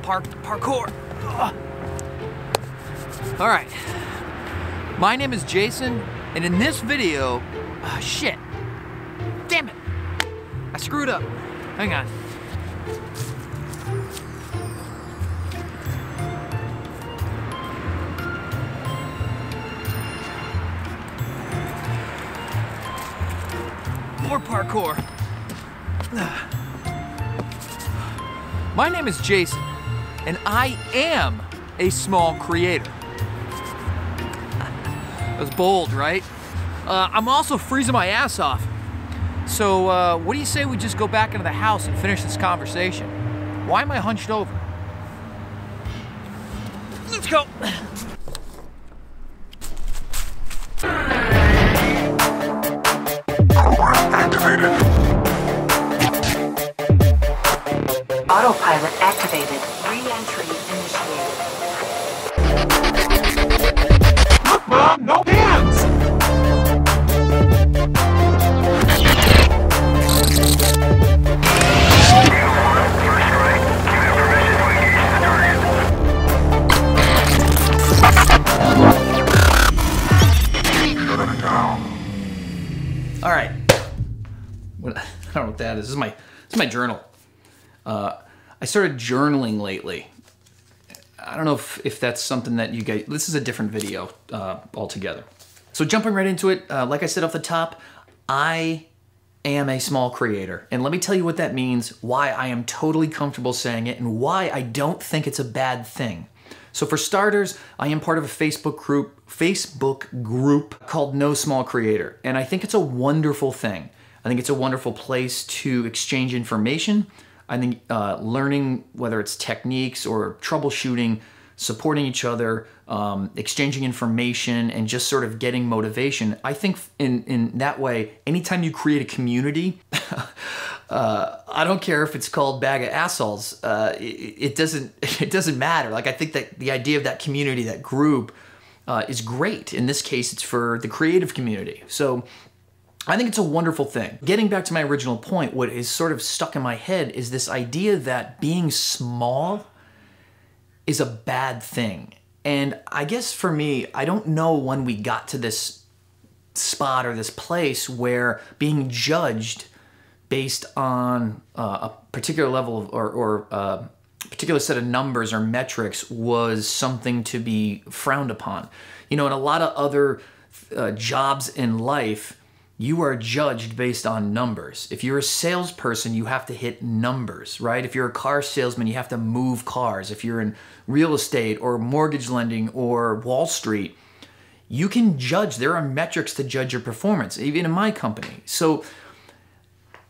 parkour. Ugh. All right. My name is Jason, and in this video, shit. Damn it. I screwed up. Hang on. More parkour. My name is Jason, and I am a small creator. That was bold, right? I'm also freezing my ass off. So what do you say we just go back into the house and finish this conversation? Why am I hunched over? Let's go. Activated. Autopilot activated. Re-entry initiated. Look, Mom, no hands! All right. I don't know what that is. This is my journal. I started journaling lately. I don't know if that's something that you guys. This is a different video altogether. So jumping right into it, like I said off the top, I am a small creator, and let me tell you what that means. Why I am totally comfortable saying it, and why I don't think it's a bad thing. So for starters, I am part of a Facebook group called No Small Creator, and I think it's a wonderful thing. I think it's a wonderful place to exchange information. I think learning, whether it's techniques or troubleshooting, supporting each other, exchanging information, and just sort of getting motivation. I think in that way, anytime you create a community, I don't care if it's called Bag of Assholes. It doesn't matter. Like, I think that the idea of that community, that group, is great. In this case, it's for the creative community. So I think it's a wonderful thing. Getting back to my original point, what is sort of stuck in my head is this idea that being small is a bad thing. And I guess for me, I don't know when we got to this spot or this place where being judged based on a particular level of, or a particular set of numbers or metrics was something to be frowned upon. You know, in a lot of other jobs in life, you are judged based on numbers. If you're a salesperson, you have to hit numbers, right? If you're a car salesman, you have to move cars. If you're in real estate or mortgage lending or Wall Street, you can judge. There are metrics to judge your performance, even in my company. So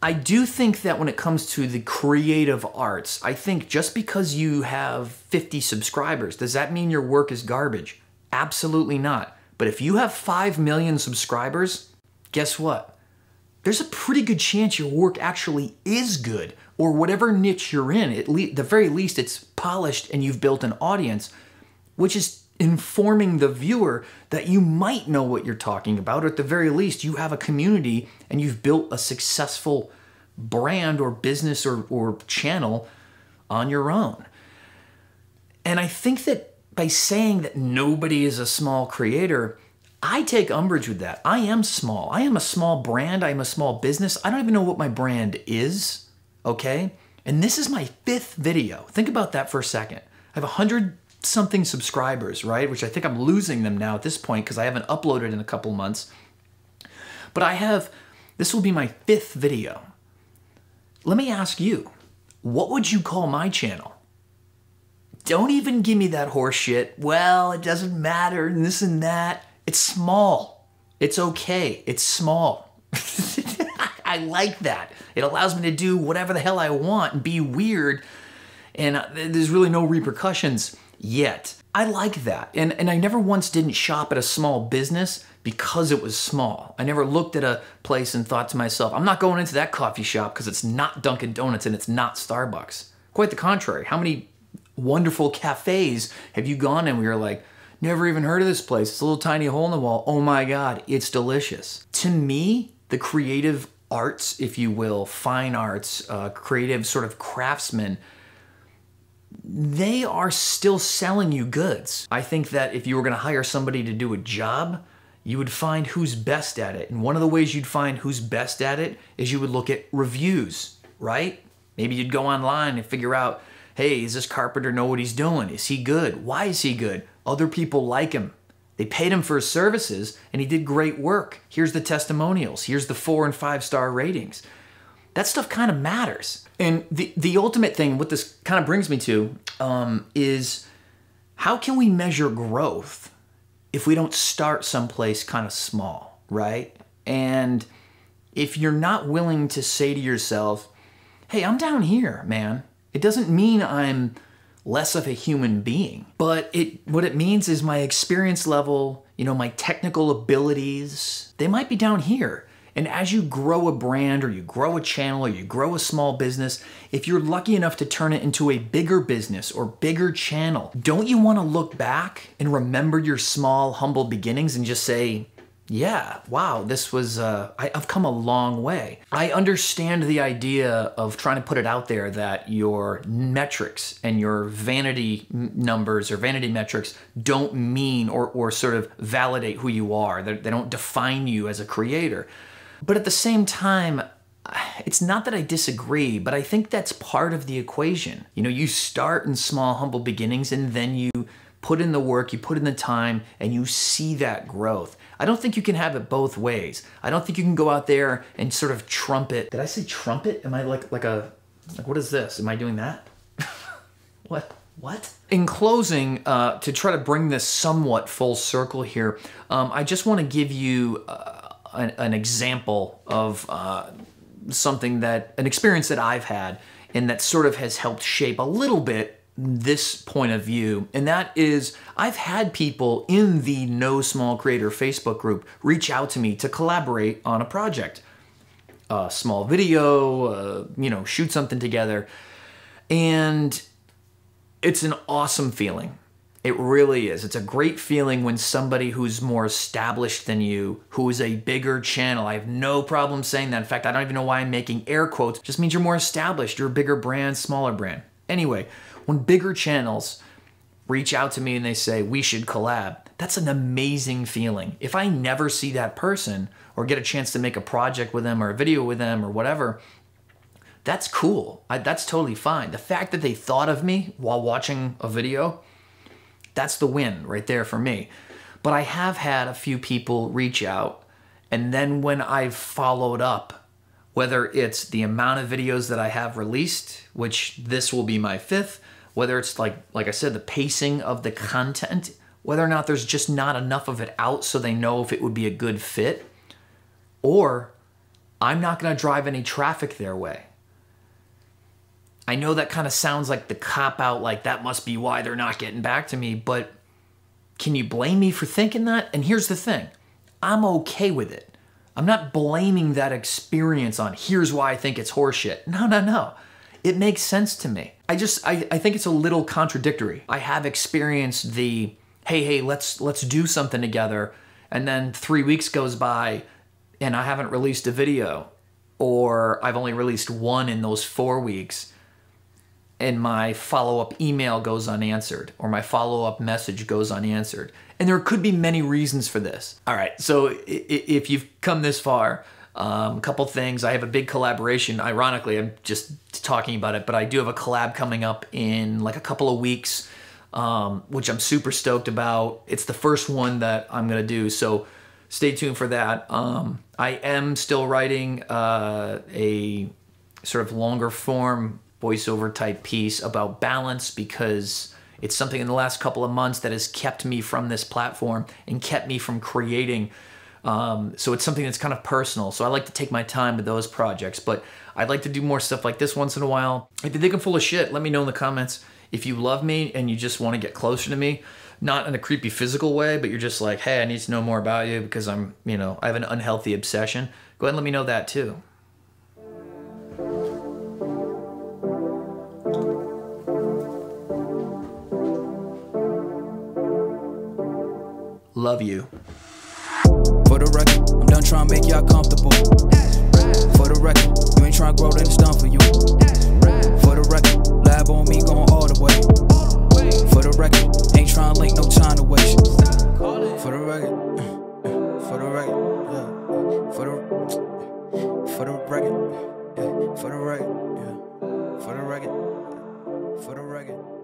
I do think that when it comes to the creative arts, I think just because you have 50 subscribers, does that mean your work is garbage? Absolutely not. But if you have 5 million subscribers, guess what? There's a pretty good chance your work actually is good, or whatever niche you're in. At the very least, it's polished and you've built an audience, which is informing the viewer that you might know what you're talking about, or at the very least, you have a community and you've built a successful brand or business or channel on your own. And I think that by saying that nobody is a small creator, I take umbrage with that. I am small. I am a small brand. I am a small business. I don't even know what my brand is, okay? And this is my 5th video. Think about that for a second. I have 100-something subscribers, right? Which I think I'm losing them now at this point because I haven't uploaded in a couple months. But this will be my 5th video. Let me ask you, what would you call my channel? Don't even give me that horse shit. Well, it doesn't matter, and this and that. It's small. It's okay. It's small. I like that. It allows me to do whatever the hell I want and be weird, and there's really no repercussions yet. I like that. And I never once didn't shop at a small business because it was small. I never looked at a place and thought to myself, I'm not going into that coffee shop because it's not Dunkin' Donuts and it's not Starbucks. Quite the contrary. How many wonderful cafes have you gone in where you're like, never even heard of this place. It's a little tiny hole in the wall. Oh my God, it's delicious. To me, the creative arts, if you will, fine arts, creative sort of craftsmen, they are still selling you goods. I think that if you were gonna hire somebody to do a job, you would find who's best at it. And one of the ways you'd find who's best at it is you would look at reviews, right? Maybe you'd go online and figure out, hey, does this carpenter know what he's doing? Is he good? Why is he good? Other people like him. They paid him for his services and he did great work. Here's the testimonials. Here's the 4 and 5 star ratings. That stuff kind of matters. And the ultimate thing, what this kind of brings me to, is how can we measure growth if we don't start someplace kind of small, right? And if you're not willing to say to yourself, hey, I'm down here, man. It doesn't mean I'm less of a human being, but what it means is my experience level, my technical abilities, they might be down here. And as you grow a brand or you grow a channel or you grow a small business, if you're lucky enough to turn it into a bigger business or bigger channel, don't you want to look back and remember your small, humble beginnings and just say, yeah, wow, this was, I've come a long way. I understand the idea of trying to put it out there that your metrics and your vanity numbers or vanity metrics don't mean or sort of validate who you are. They don't define you as a creator. But at the same time, it's not that I disagree, but I think that's part of the equation. You start in small, humble beginnings and then you put in the work, you put in the time, and you see that growth. I don't think you can have it both ways. I don't think you can go out there and sort of trumpet. Did I say trumpet? Am I like what is this? Am I doing that? What? In closing, to try to bring this somewhat full circle here, I just want to give you an example of an experience that I've had and that sort of has helped shape a little bit this point of view. And that is, I've had people in the No Small Creator Facebook group reach out to me to collaborate on a project. A small video, shoot something together. And it's an awesome feeling. It really is. It's a great feeling when somebody who's more established than you, who is a bigger channel, I have no problem saying that. In fact, I don't even know why I'm making air quotes. It just means you're more established. You're a bigger brand, smaller brand. Anyway, when bigger channels reach out to me and they say, we should collab, that's an amazing feeling. If I never see that person or get a chance to make a project with them or a video with them or whatever, that's cool. That's totally fine. The fact that they thought of me while watching a video, that's the win right there for me. But I have had a few people reach out, and then when I've followed up, whether it's the amount of videos that I have released, which this will be my 5th, whether it's like I said, the pacing of the content, whether or not there's just not enough of it out so they know if it would be a good fit, or I'm not gonna drive any traffic their way. I know that kind of sounds like the cop-out, like that must be why they're not getting back to me, but can you blame me for thinking that? And here's the thing, I'm okay with it. I'm not blaming that experience on here's why I think it's horseshit. No. It makes sense to me. I think it's a little contradictory. I have experienced the, hey, let's do something together, and then 3 weeks goes by and I haven't released a video, or I've only released one in those 4 weeks, and my follow-up email goes unanswered, or my follow-up message goes unanswered. And there could be many reasons for this. All right, so if you've come this far, a couple things. I have a big collaboration. Ironically, I'm just talking about it, but I do have a collab coming up in like a couple of weeks, which I'm super stoked about. It's the first one that I'm gonna do, so stay tuned for that. I am still writing a sort of longer form voiceover type piece about balance, because it's something in the last couple of months that has kept me from this platform and kept me from creating. So it's something that's kind of personal. So I like to take my time with those projects, but I'd like to do more stuff like this once in a while. If you think I'm full of shit, let me know in the comments. If you love me and you just want to get closer to me, not in a creepy physical way, but you're just like, hey, I need to know more about you because I have an unhealthy obsession, go ahead and let me know that too. Love you. For the record, I'm done trying to make y'all comfortable. For the record, you ain't trying to grow, then it's done for you. For the record, lab on me going all the way. For the record, yeah. For the record, yeah. For the record, yeah. For the record, for the record.